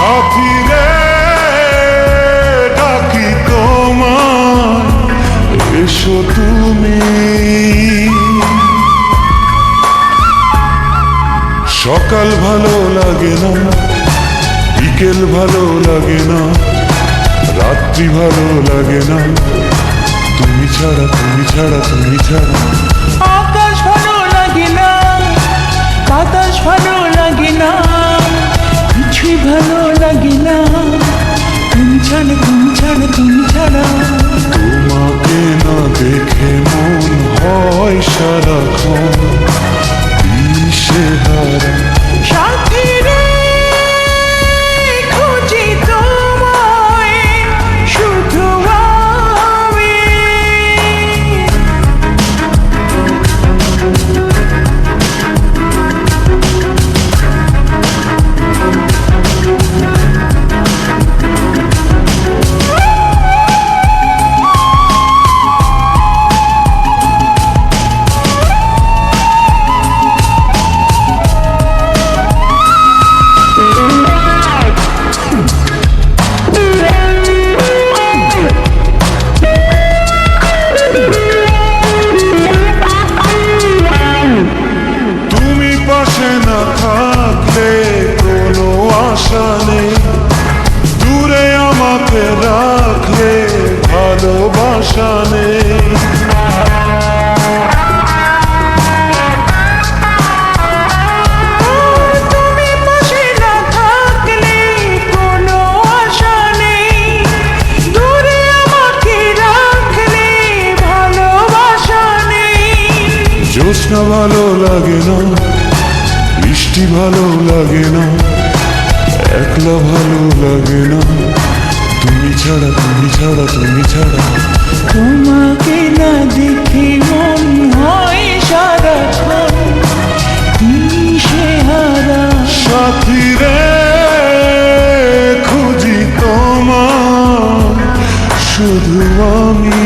সাথী রে ডাকি তোমায়, এসো তুমি। সকাল ভালো লাগে না, বিকেল ভালো লাগে না, রাত্রি ভালো লাগে না, তুমি ছাড়া তুমি ছাড়া তুমি ছাড়া। আকাশ ভালো লাগে না, বাতাস ভালো লাগে না, কিছুই ভালো লাগে না, তুমি ছাড়া তুমি ছাড়া তুমি ছাড়া। তোমাকে না দেখে মন হয় সারাক্ষণ দিশেহারা। সাথী রে খুঁজি তোমায়, শুধু আমি। তুমি পাশে না থাকলে কোনো আশা নেই, দূরে আমাকে রাখলে ভালোবাসা নেই। তুমি পাশে না থাকলে কোনো আশা নেই, দূরে আমাকে রাখলে ভালোবাসা নেই। জ্যোৎস্না ভালো লাগে না, বৃষ্টি ভালো লাগে না, একলা ভালো লাগে না, তুমি ছাড়া তুমি ছাড়া তুমি ছাড়া। তোমাকে না দেখে মন হয় সারাক্ষণ দিশেহারা। সাথী রে খুঁজি তোমায়, শুধু আমি।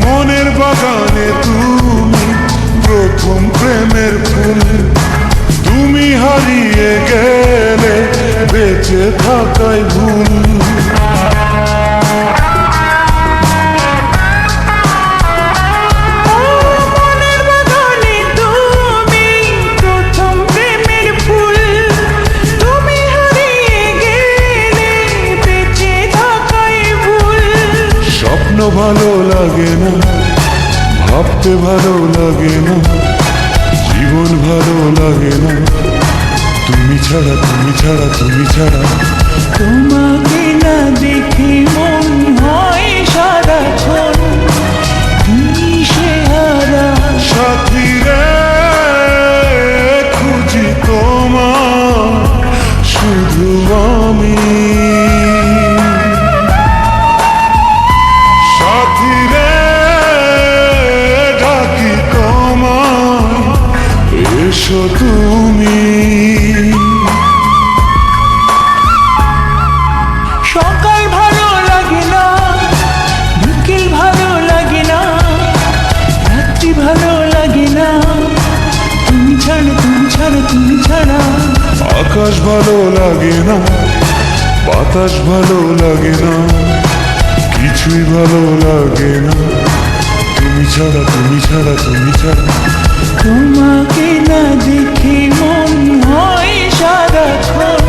মনের বাগানে তুমি প্রথম প্রেমের ফুল, তুমি হারিয়ে গেলে বেঁচে থাকাই ভুল। মনের বাগানে তুমি প্রথম প্রেমের ফুল, তুমি হারিয়ে গেলে বেঁচে থাকাই ভুল। স্বপ্ন ভালো লাগে না, ভাবতে ভালো লাগে না, জীবন ভালো লাগে না, তুমি ছাড়া তুমি ছাড়া তুমি ছাড়া। তোমাকে না দেখে মন হয় সারাক্ষণ দিশেহারা। সাথী রে খুঁজি তোমায়, শুধু আমি। সাথী রে ডাকি তোমায়, এসো তুমি। সকাল ভালো লাগে না, বিকেল ভালো লাগে না, রাত্রি ভালো লাগে না, তুমি ছাড়া তুমি ছাড়া তুমি ছাড়া। আকাশ ভালো লাগে না, বাতাস ভালো লাগে না, কিছুই ভালো লাগে না, তুমি ছাড়া তুমি ছাড়া তুমি ছাড়া। তোমাকে না দেখে মন হয় সারাক্ষণ